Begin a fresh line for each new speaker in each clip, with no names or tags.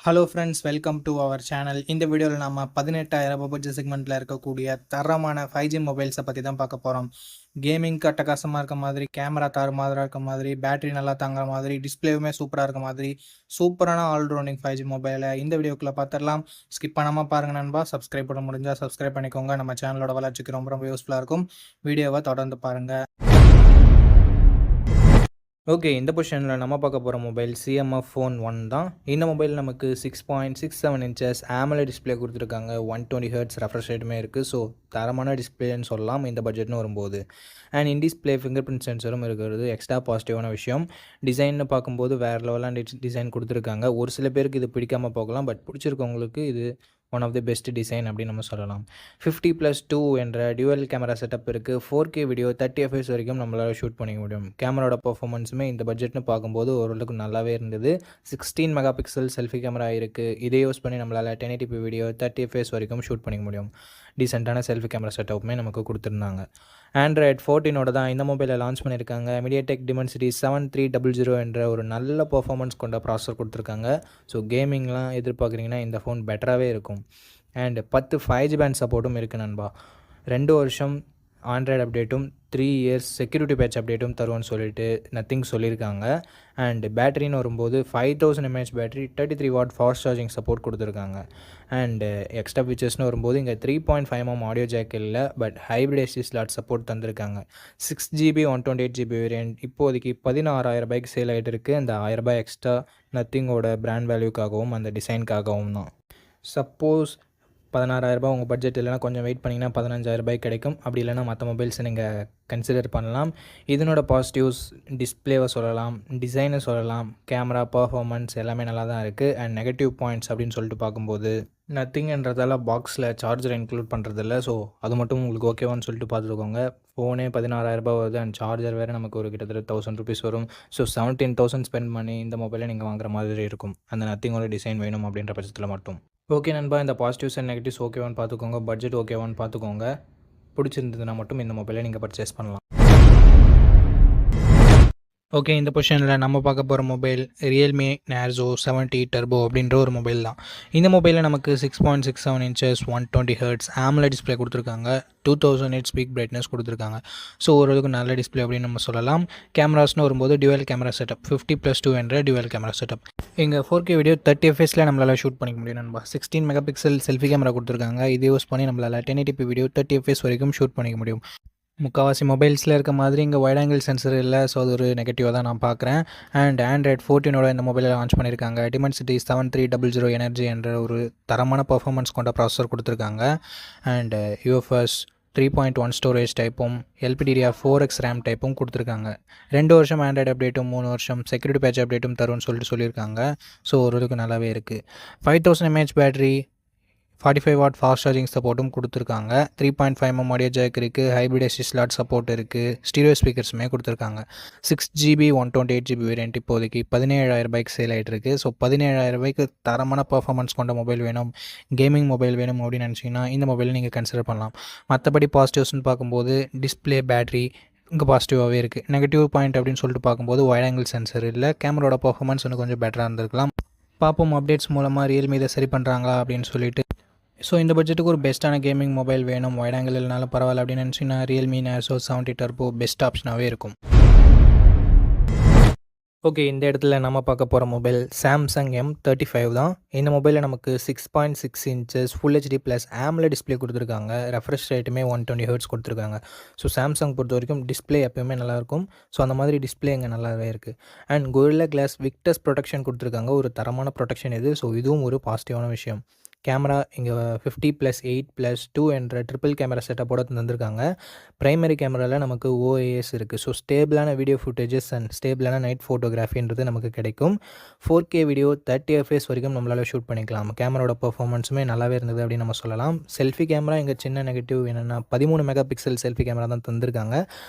Hello friends, welcome to our channel. இந்த வீடியோவில் நம்ம 18,000 பட்ஜெட் செக்மெண்ட்டில் இருக்கக்கூடிய தரமான 5G மொபைல்ஸை பற்றி தான் பார்க்க போகிறோம். கேமிங்க்கு அட்டகாசமாக இருக்க மாதிரி, கேமரா தாறுமாறாக இருக்க மாதிரி, பேட்டரி நல்லா தாங்குற மாதிரி, டிஸ்பிளேவுமே சூப்பராக இருக்க மாதிரி, சூப்பரான ஆல்ரவுண்டிங் 5G மொபைலை இந்த வீடியோக்குள்ளே பார்த்துடலாம். ஸ்கிப் பண்ணாமல் பாருங்கள் நண்பா. சப்ஸ்கிரைப் பண்ண முடிஞ்சால் சப்ஸ்கிரைப் பண்ணிக்கோங்க. நம்ம சேனலோட வளர்ச்சிக்கு ரொம்ப ரொம்ப யூஸ்ஃபுல்லாக இருக்கும். வீடியோவை தொடர்ந்து பாருங்கள். ஓகே, இந்த பொசிஷனில் நம்ம பார்க்க போகிற மொபைல் சிஎம்எஃப் ஃபோன் 1 தான். இந்த மொபைல் நமக்கு 6.67 இன்ச்சஸ் AMOLED டிஸ்பிளே கொடுத்துருக்காங்க. 120 ஹெர்ட்ஸ் ரெஃப்ரெஷ் ரேட்டுமே இருக்குது. ஸோ தரமான டிஸ்பிளேன்னு சொல்லலாம் இந்த பட்ஜெட்னு வரும்போது. And in display finger print சென்சரும் இருக்கிறது எக்ஸ்ட்ரா பாசிட்டிவான விஷயம். டிசைன்னு பார்க்கும்போது வேறு லெவலான டிசைன் கொடுத்துருக்காங்க. ஒரு சில பேருக்கு இது பிடிக்காமல் போகலாம், பட் பிடிச்சிருக்கவங்களுக்கு இது one of the best design அப்படின்னு நம்ம சொல்லலாம். 50+2 என்ற டியூவல் கேமரா செட்டப் இருக்குது. 4K வீடியோ 30 fps வரைக்கும் நம்மளால் ஷூட் பண்ணிக்க முடியும். கேமராவோட பர்ஃபார்மன்ஸுமே இந்த பட்ஜெட்னு பார்க்கும்போது ஓரளவுக்கு நல்லாவே இருந்தது. 16 மெகா பிக்சல் செல்ஃபி கேமரா இருக்குது. இதை யூஸ் பண்ணி நம்மளால் 1080p வீடியோ 30 fps வரைக்கும் ஷூட் பண்ணிக்க முடியும். டீசெண்டான செல்ஃபி கேமரா செட்டப்புமே நமக்கு கொடுத்துருந்தாங்க. Android 14 தான் இந்த மொபைலை லான்ச் பண்ணியிருக்காங்க. MediaTek Dimensity 7300 என்ற ஒரு நல்ல பர்ஃபார்மன்ஸ் கொண்ட ப்ராசஸர் கொடுத்துருக்காங்க. ஸோ கேமிங்லாம் எதிர்பார்க்குறீங்கன்னா இந்த ஃபோன் பெட்டராகவே இருக்கும். அண்ட் 10 5G பேண்ட் சப்போர்ட்டும் இருக்குது நண்பா. 2 வருஷம் ஆண்ட்ராய்டு அப்டேட்டும் 3 இயர்ஸ் செக்யூரிட்டி பேட்ச் அப்டேட்டும் தருவோன்னு சொல்லிட்டு நத்திங் சொல்லியிருக்காங்க. அண்ட் பேட்டரின்னு வரும்போது 5000 mAh battery 33 watt fast charging support கொடுத்துருக்காங்க. அண்டு எக்ஸ்ட்ரா ஃபீச்சர்ஸ்னு வரும்போது இங்கே 3.5mm ஆடியோ ஜாக் இல்லை, but hybrid SD slot support தந்திருக்காங்க. 6GB 128GB வேரியன்ட் இப்போதைக்கு 16,000 சேல் ஆகிட்டு இருக்குது. அந்த 1000 எக்ஸ்ட்ரா நத்திங்கோட பிராண்ட் வேல்யூக்காகவும் அந்த டிசைனுக்காகவும் தான். சப்போஸ் 16,000 உங்கள் பட்ஜெட் இல்லைனா கொஞ்சம் வெயிட் பண்ணிங்கன்னா 15,000 கிடைக்கும். அப்படி இல்லைனா மற்ற மொபைல்ஸை நீங்கள் கன்சிடர் பண்ணலாம். இதனோட பாசிட்டிவ்ஸ் டிஸ்பிளேவை சொல்லலாம், டிசைனை சொல்லலாம், கேமரா பர்ஃபார்மன்ஸ் எல்லாமே நல்லா தான் இருக்குது. அண்ட் நெகட்டிவ் பாயிண்ட்ஸ் அப்படின்னு சொல்லிட்டு பார்க்கும்போது நத்திங்ன்றதால பாக்ஸில் சார்ஜர் இன்க்ளூட் பண்ணுறதில்ல. ஸோ அது மட்டும் உங்களுக்கு ஓகேவான்னு சொல்லிட்டு பார்த்துக்கோங்க. ஃபோனே 16,000 வருது அண்ட் சார்ஜர் வேறு நமக்கு ஒரு கிட்டத்தட்ட 1000 rupees வரும். ஸோ 17,000 ஸ்பெண்ட் பண்ணி இந்த மொபைலை நீங்கள் வாங்குற மாதிரி இருக்கும். அந்த நத்திங்கோட டிசைன் வேணும் அப்படின்ற பட்சத்தில் மட்டும். ஓகே நண்பா, இந்த பாசிட்டிவ்ஸ் அண்ட் நெகட்டிவ்ஸ் ஓகேவான்னு பார்த்துக்கோங்க. பட்ஜெட் ஓகேவான்னு பார்த்துக்கோங்க. பிடிச்சிருந்ததுன்னா மட்டும் இந்த மொபைலை நீங்கள் பர்ச்சேஸ் பண்ணலாம். ஓகே, இந்த பொசிஷனில் நம்ம பார்க்க போகிற மொபைல் Realme Narzo 70 Turbo அப்படின்ற ஒரு மொபைல் தான். இந்த மொபைலில் நமக்கு 6.67 இன்ச்சஸ் 120 ஹெர்ட்ஸ் AMOLED டிஸ்பிளே கொடுத்துருக்காங்க. 2000 nits பீக் பிரைட்னஸ் கொடுத்துருக்காங்க. ஸோ ஓரளவுக்கு நல்ல டிஸ்பிளே அப்படின்னு நம்ம சொல்லலாம். கேமராஸ்னு வரும்போது டியூவல் கேமரா செட்டப் 50+2 என்ற டியூவல் கேமரா செட்டப். இங்கே 4K வீடியோ 30 fps நம்மளால் ஷூட் பண்ணிக்க முடியும் நண்பா. 16 மெகா பிக்சல் செல்ஃபி கேமரா கொடுத்துருக்காங்க. இதை யூஸ் பண்ணி நம்மளால் 1080p வீடியோ 30 fps வரைக்கும் ஷூட் பண்ணிக்க முடியும். முக்கால்வாசி மொபைல்ஸில் இருக்க மாதிரி இங்கே வைட் ஆங்கிள் சென்சர் இல்லை. ஸோ அது ஒரு நெகட்டிவாக தான் நான் பார்க்குறேன். அண்ட் Android 14 இந்த மொபைலை லான்ச் பண்ணியிருக்காங்க. Dimensity 7300 எனர்ஜி என்ற ஒரு தரமான பர்ஃபார்மன்ஸ் கொண்ட ப்ராசஸர் கொடுத்துருக்காங்க. அண்ட் UFS 3.1 ஸ்டோரேஜ் டைப்பும் LPDDR4X ரேம் டைப்பும் கொடுத்துருக்காங்க. 2 வருஷம் ஆண்ட்ராய்டு அப்டேட்டும் 3 வருஷம் செக்யூரிட்டி பேட்ச் அப்டேட்டும் தரும்னு சொல்லியிருக்காங்க. ஸோ ஓரளவுக்கு நல்லாவே இருக்குது. 5000 mAh battery 45 watt fast charging சப்போர்ட்டும் கொடுத்துருக்காங்க. 3.5mm ஆடியோ ஜாக் இருக்குது. ஹைப்ரிட் SD ஸ்லாட் சப்போர்ட் இருக்குது. ஸ்டீரியோ ஸ்பீக்கர்ஸுமே கொடுத்துருக்காங்க. 6GB 128GB வேரியன்ட் இப்போதைக்கு 17,000 சேல் ஆகிட்டு இருக்குது. ஸோ 17,000 தரமான பர்ஃபார்மன்ஸ் கொண்ட மொபைல் வேணும், கேமிங் மொபைல் வேணும் அப்படின்னு நினச்சிங்கன்னா இந்த மொபைலை நீங்கள் கன்சிடர் பண்ணலாம். மற்றபடி பாசிட்டிவ்ஸ்னு பார்க்கும்போது டிஸ்பிளே, பேட்டரி இங்கே பாசிட்டிவாகவே இருக்குது. நெகட்டிவ் பாயிண்ட் அப்படின்னு சொல்லிட்டு பார்க்கும்போது வைட் ஆங்கிள் சென்சர் இல்லை. கேமராவோட பர்ஃபார்மன்ஸ் இன்னும் கொஞ்சம் பெட்டராக இருந்திருக்கலாம். பார்ப்போம் அப்டேட்ஸ் மூலமாக Realme இதை சரி பண்ணுறாங்களா அப்படின்னு சொல்லிட்டு. ஸோ இந்த பட்ஜெட்டுக்கு ஒரு பெஸ்ட்டான கேமிங் மொபைல் வேணும், வைட் ஆங்கிள் இல்லைனாலும் பரவாயில்ல அப்படின்னு நினச்சிங்கன்னா Realme Narzo 70 Turbo பெஸ்ட் ஆப்ஷனாகவே இருக்கும். ஓகே, இந்த இடத்துல நம்ம பார்க்க போகிற மொபைல் Samsung M35 தான். இந்த மொபைலில் நமக்கு 6.6 inches full HD plus AMOLED display கொடுத்துருக்காங்க. ரெஃப்ரெஷ் ரேட்டுமே 120 ஹெர்ட்ஸ் கொடுத்துருக்காங்க. ஸோ சாம்சங் பொறுத்த வரைக்கும் டிஸ்பிளே எப்போயுமே நல்லாயிருக்கும். ஸோ அந்த மாதிரி டிஸ்பிளே இங்கே நல்லாவே இருக்குது. And Gorilla Glass Victus protection கொடுத்துருக்காங்க. ஒரு தரமான ப்ரொடெக்ஷன் இது. ஸோ இதுவும் ஒரு பாசிட்டிவான விஷயம். கேமரா இங்கே 50+8+2 என்ற ட்ரிபிள் கேமரா செட்டப்போட தந்திருக்காங்க. ப்ரைமரி கேமராவில் நமக்கு OIS இருக்குது. ஸோ ஸ்டேபிளான வீடியோ ஃபுட்டேஜஸ் அண்ட் ஸ்டேபிளான நைட் ஃபோட்டோகிராஃபின்றது நமக்கு கிடைக்கும். 4K வீடியோ 30 fps வரைக்கும் நம்மளால் ஷூட் பண்ணிக்கலாம். கேமராவோட பர்ஃபார்மன்ஸுமே நல்லாவே இருந்தது அப்படின்னு நம்ம சொல்லலாம். செல்ஃபி கேமரா இங்கே சின்ன நெகட்டிவ் என்னென்னா 13 மெகா பிக்சல் செல்ஃபி கேமரா தான் தந்திருக்காங்க.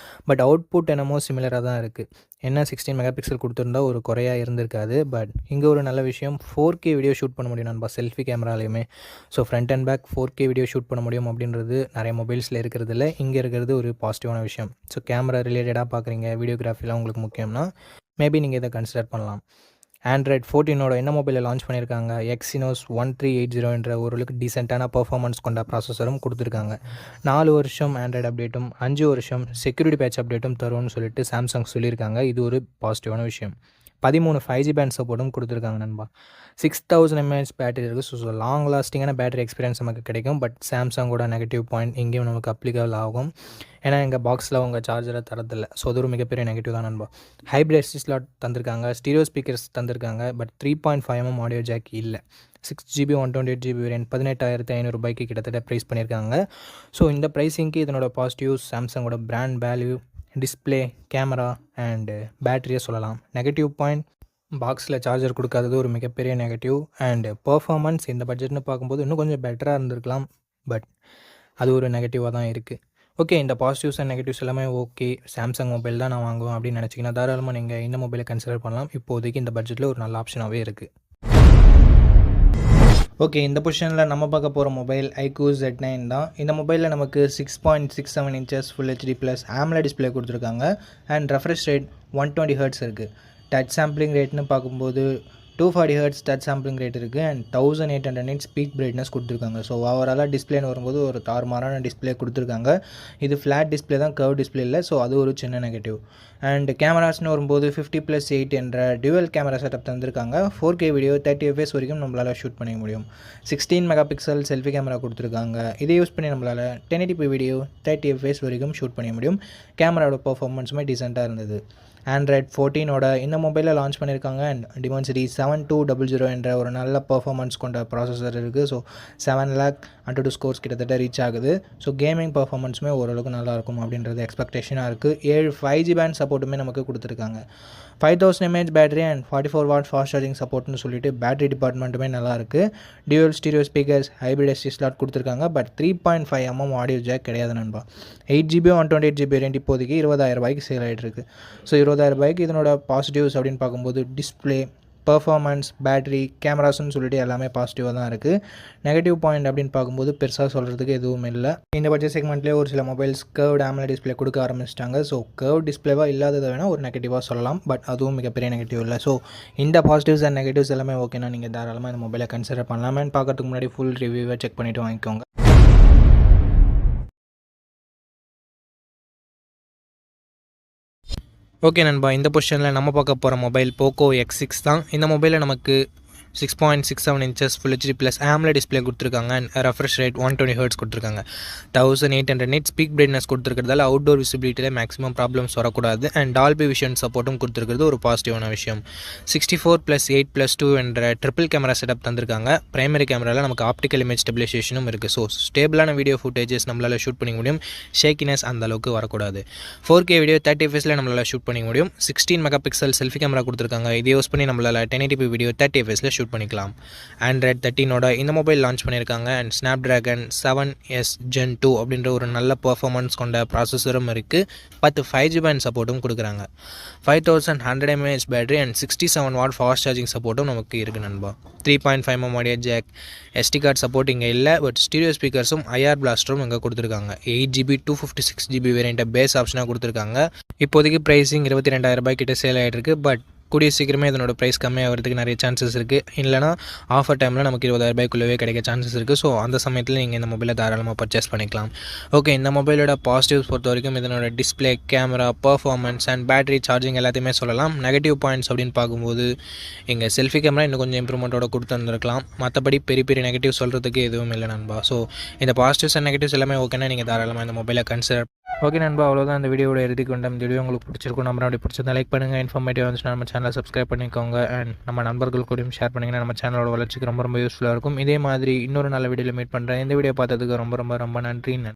பட் அவுட்புட் என்னமோ சிமிலராக தான் இருக்குது. என்ன 16 மெகா பிக்சல் கொடுத்துருந்தா ஒரு குறையாக இருந்திருக்காது. பட் இங்கே ஒரு நல்ல விஷயம் 4K வீடியோ ஷூட் பண்ண முடியும் நண்பா செல்ஃபி கேமராலையுமே. So front and back 4K video shoot பண்ண முடியும் அப்படின்றது நிறைய மொபைல்ஸில் இருக்கிறது இல்லை. இங்கே இருக்கிறது ஒரு பாசிட்டிவான விஷயம். ஸோ கேமரா ரிலேட்டடாக பார்க்குறீங்க, வீடியோகிராஃபிலாம் உங்களுக்கு முக்கியம்னா மேபி நீங்கள் இதை கன்சிடர் பண்ணலாம். ஆண்ட்ராய்ட் 14ஓட என்ன மொபைலை லான்ச் பண்ணியிருக்காங்க, எக்ஸினோஸ் 1380 என்ற ஓரளவுக்கு டீசெண்டான பர்ஃபார்மன்ஸ் கொண்ட ப்ராசஸரும் கொடுத்துருக்காங்க. 4 வருஷம் ஆண்ட்ராய்டு அப்டேட்டும் 5 வருஷம் செக்யூரிட்டி பேட்ச் அப்டேட்டும் தரும்னு சொல்லிட்டு சாம்சங் சொல்லியிருக்காங்க. இது ஒரு பாசிட்டிவான விஷயம். 13 5G பேண்ட் சப்போர்ட்டும் கொடுத்துருக்காங்க நண்பா. 6000 mAh பேட்டரி இருக்குது. ஸோ லாங் லாஸ்டிங்கான பேட்டரி எக்ஸ்பீரியன்ஸ் நமக்கு கிடைக்கும். பட் சாம்சங்கோட நெகட்டிவ் பாயிண்ட் இங்கேயும் நமக்கு அப்ளிகபிள் ஆகும். ஏன்னா எங்கள் பாக்ஸில் உங்கள் சார்ஜரை தரதில்லை. ஸோ அது ஒரு மிகப்பெரிய நெகட்டிவ் தான் நண்பா. ஹைப்ரிட் எஸ்டி ஸ்லாட் தந்திருக்காங்க, ஸ்டீரியோ ஸ்பீக்கர்ஸ் தந்திருக்காங்க. பட் 3.5mm ஆடியோ ஜாக் இல்லை. 6GB 128GB வேரியன்ட் 18,500 கிட்டத்தட்ட ப்ரைஸ் பண்ணியிருக்காங்க. ஸோ இந்த ப்ரைஸிங்க்கு இதனோட பாசிட்டிவ்ஸ் சாம்சங்கோட brand value, display, camera and பேட்டரியை சொல்லலாம். நெகட்டிவ் பாயிண்ட் பாக்ஸில் சார்ஜர் கொடுக்காதது ஒரு மிகப்பெரிய நெகட்டிவ். அண்டு பர்ஃபார்மன்ஸ் இந்த பட்ஜெட்னு பார்க்கும்போது இன்னும் கொஞ்சம் பெட்டராக இருந்திருக்கலாம். பட் அது ஒரு நெகட்டிவாக தான் இருக்குது. ஓகே, இந்த பாசிட்டிவ்ஸ் அண்ட் நெகட்டிவ்ஸ் எல்லாமே ஓகே. சாம்சங் மொபைல் தான் நான் வாங்குவேன் அப்படின்னு நினச்சிங்கன்னா தாராளமாக நீங்கள் இந்த மொபைலை கன்சிடர் பண்ணலாம். இப்போதைக்கு இந்த பட்ஜெட்டில் ஒரு நல்ல ஆப்ஷனாகவே இருக்குது. ஓகே, இந்த பொசிஷனில் நம்ம பார்க்க போகிற மொபைல் iQOO Z9 தான். இந்த மொபைலில் நமக்கு 6.67 inches full HD plus AMOLED display கொடுத்துருக்காங்க. அண்ட் ரெஃப்ரெஷ் ரேட் 120 Hz இருக்குது. டச் சாம்பிளிங் ரேட்னு பார்க்கும்போது 240 Hz டச் சாம்பிளிங் ரேட் இருக்குது. அண்ட் 1800 nits பீக் பிரைட்னஸ் கொடுத்துருக்காங்க. ஸோ ஓவராலாக டிஸ்பிளேன்னு வரும்போது ஒரு தாறுமாறான டிஸ்பிளே கொடுத்துருக்காங்க. இது ஃப்ளாட் டிஸ்பிளே தான், கர்வ் டிஸ்பிளே இல்லை. ஸோ அது ஒரு சின்ன நெகட்டிவ். அண்ட் கேமராஸ்னு வரும்போது 50+8 என்ற டியூவல் கேமரா செட்டப் தந்திருக்காங்க. 4K வீடியோ 30 fps வரைக்கும் நம்மளால் ஷூட் பண்ணிக்க முடியும். 16 மெகாபிக்சல் செல்ஃபி கேமரா கொடுத்துருக்காங்க. இதை யூஸ் பண்ணி நம்மளால் 1080p வீடியோ 30 fps வரைக்கும் ஷூட் பண்ணிக்க முடியும். கேமராவோட பர்ஃபார்மன்ஸுமே டீசெண்டாக இருந்தது. ஆண்ட்ராய்ட் 14ஓட இந்த மொபைலில் லான்ச் பண்ணியிருக்காங்க. அண்ட் Dimensity 7200 என்ற ஒரு நல்ல பர்ஃபார்மன்ஸ் கொண்ட ப்ராசஸர் இருக்குது. ஸோ 7 lakh Antutu ஸ்கோர்ஸ் கிட்டத்தட்ட ரீச் ஆகுது. ஸோ கேமிங் பர்ஃபார்மன்ஸுமே ஓரளவுக்கு நல்லாயிருக்கும் அப்படின்றது எக்ஸ்பெக்டேஷனாக இருக்குது. 7 5G பேண்ட் சப்போர்ட்டுமே நமக்கு கொடுத்துருக்காங்க. 5000 mAh battery and 44 watt fast charging சப்போர்ட்னு சொல்லிட்டு பேட்டரி டிபார்ட்மெண்ட்டுமே நல்லாயிருக்கு. Dual stereo speakers, hybrid SD slot கொடுத்துருக்காங்க. பட் 3.5mm ஆடியோ ஜாக் கிடையாது நண்பா. 8GB 128GB வேரியன்ட் இப்போதைக்கு 20,000 சேல் ஆகிட்டு இருக்குது. ஸோ 20,000 இதனோட பாசிட்டிவ்ஸ் அப்படின்னு பார்க்கும்போது டிஸ்பிளே, பர்ஃபார்மன்ஸ், பேட்டரி, கேமராஸ்ன்னு சொல்லிட்டு எல்லாமே பாசிட்டிவாக தான் இருக்குது. நெகட்டிவ் பாயிண்ட் அப்படின்னு பார்க்கும்போது பெருசாக சொல்கிறதுக்கு எதுவும் இல்லை. இந்த பட்ஜெட் செக்மெண்ட்லேயே ஒரு சில மொபைல்ஸ் கர்வ்டு AMOLED டிஸ்பிளே கொடுக்க ஆரம்பிச்சிட்டாங்க. ஸோ கர்வ் டிஸ்பிளேவாக இல்லாததை வேணால் ஒரு நெகட்டிவாக சொல்லலாம். பட் அதுவும் மிகப்பெரிய நெகட்டிவ் இல்லை. ஸோ இந்த பாசிட்டிவ்ஸ் அண்ட் நெகட்டிவ்ஸ் எல்லாமே ஓகேனா நீங்கள் தாராளமாக இந்த மொபைலை கன்சிடர் பண்ணலாமேன்னு பார்க்கறதுக்கு முன்னாடி ஃபுல் ரிவ்யூவை செக் பண்ணிவிட்டு வாங்கிக்கோங்க. ஓகே நண்பா, இந்த பொசிஷனில் நம்ம பார்க்க போகிற மொபைல் போக்கோ X6 தான். இந்த மொபைலில் நமக்கு 6.67 inches full HD plus AMOLED display கொடுத்துருக்காங்க. அண்ட் ரெஃப்ரெஷ் ரேட் 120 Hz கொடுத்துருக்காங்க. 1800 nits பீக் பிரைட்னஸ் கொடுத்துருக்கிறதால அவுட்டோர் விசிபிலிட்டியில் மேக்ஸிமம் ப்ராப்ளம்ஸ் வரக்கூடாது. அண்ட் டால்பி விஷன் சப்போர்ட்டும் கொடுத்துருக்கிறது ஒரு பாசிட்டிவான விஷயம். 64+8+2 என்ற ட்ரிபிள் கேமரா செட்டப் தந்திருக்காங்க. பிரைமரி கேமராவில் நமக்கு ஆப்டிக்கல் இமேஜ் ஸ்டெபிலைசேஷனும் இருக்குது. ஸோ ஸ்டேபிளான வீடியோ ஃபுட்டேஜஸ் நம்மளால் ஷூட் பண்ணிக்க முடியும். ஷேக்கினஸ் அந்த அளவுக்கு வரக்கூடாது. 4K வீடியோ 30 fps நம்மளால் ஷூட் பண்ணிக்க முடியும். 16 மெகாபிக்சல் செல்ஃபி கேமரா கொடுத்துருக்காங்க. இதை யூஸ் பண்ணி நம்மளால் 1080p வீடியோ 30 fps ஷூட் பண்ணிக்கலாம். ஆண்ட்ராய்ட் 13ஓட இந்த மொபைல் லான்ச் பண்ணியிருக்காங்க. அண்ட் Snapdragon 7S Gen 2 அப்படின்ற ஒரு நல்ல பர்ஃபார்மன்ஸ் கொண்ட ப்ராசஸரும் இருக்குது. 10 5G பேண்ட் சப்போர்ட்டும் கொடுக்குறாங்க. 5100 mAh battery and 67 watt fast charging சப்போர்ட்டும் நமக்கு இருக்குது நண்பா. 3.5mm audio jack, SD card support இங்கே இல்லை. பட் ஸ்டீரியோ ஸ்பீக்கர்ஸும் IR பிளாஸ்டரும் இங்கே கொடுத்துருக்காங்க. 8GB 256GB வேரியண்ட்டை பேஸ் ஆப்ஷனாக கொடுத்துருக்காங்க. இப்போதைக்கு ப்ரைஸிங் 22,000 கிட்ட சேல் ஆகிட்டு இருக்குது. பட் கூடிய சீக்கிரமே இதனோட ப்ரைஸ் கம்மியாகிறதுக்கு நிறைய சான்சஸ் இருக்குது. இல்லைனா ஆஃபர் டைமில் நமக்கு 20,000 கிடைக்க சான்சஸ் இருக்குது. ஸோ அந்த சமயத்தில் நீங்கள் இந்த மொபைலை தாராளமாக பர்ச்சேஸ் பண்ணிக்கலாம். ஓகே, இந்த மொபைலோட பாசிட்டிவ்ஸ் பொறுத்த வரைக்கும் இதனோட display, camera, performance and battery charging எல்லாத்தையுமே சொல்லலாம். நெகட்டிவ் பாயிண்ட்ஸ் அப்படின்னு பார்க்கும்போது இங்கே செல்ஃபி கேமரா இன்னும் கொஞ்சம் இம்ப்ரூவ்மெண்ட்டோட கொடுத்துருந்துருக்கலாம். மற்றபடி பெரிய பெரிய நெகட்டிவ் சொல்கிறதுக்கு எதுவும் இல்லை நண்பா. ஸோ இந்த பாசிட்டிவ்ஸ் அண்ட் நெகட்டிவ்ஸ் எல்லாமே ஓகேனா நீங்கள் தாராளமாக இந்த மொபைலை கன்சிடர். ஓகே நண்பா, அவ்வளோதான் இந்த வீடியோட இறுதிக்கு வந்தோம். இந்த வீடியோ உங்களுக்கு பிடிச்சிருக்கும். நம்ம அப்படி பிடிச்சிருந்தா லைக் பண்ணுங்கள். இன்ஃபர்மேட்டிவ் வந்துச்சுன்னா நம்ம சேனலை சப்ஸ்கிரைப் பண்ணிக்கோங்க. அண்ட் நம்ம நண்பர்கள் கூடயும் ஷேர் பண்ணிங்கன்னா நம்ம சேனலோட வளர்ச்சிக்கு ரொம்ப யூஸ்ஃபுல்லாக இருக்கும். இதே மாதிரி இன்னொரு நல்ல வீடியோவில் மீட் பண்ணுறேன். இந்த வீடியோ பார்த்ததுக்கு ரொம்ப ரொம்ப ரொம்ப நன்றி.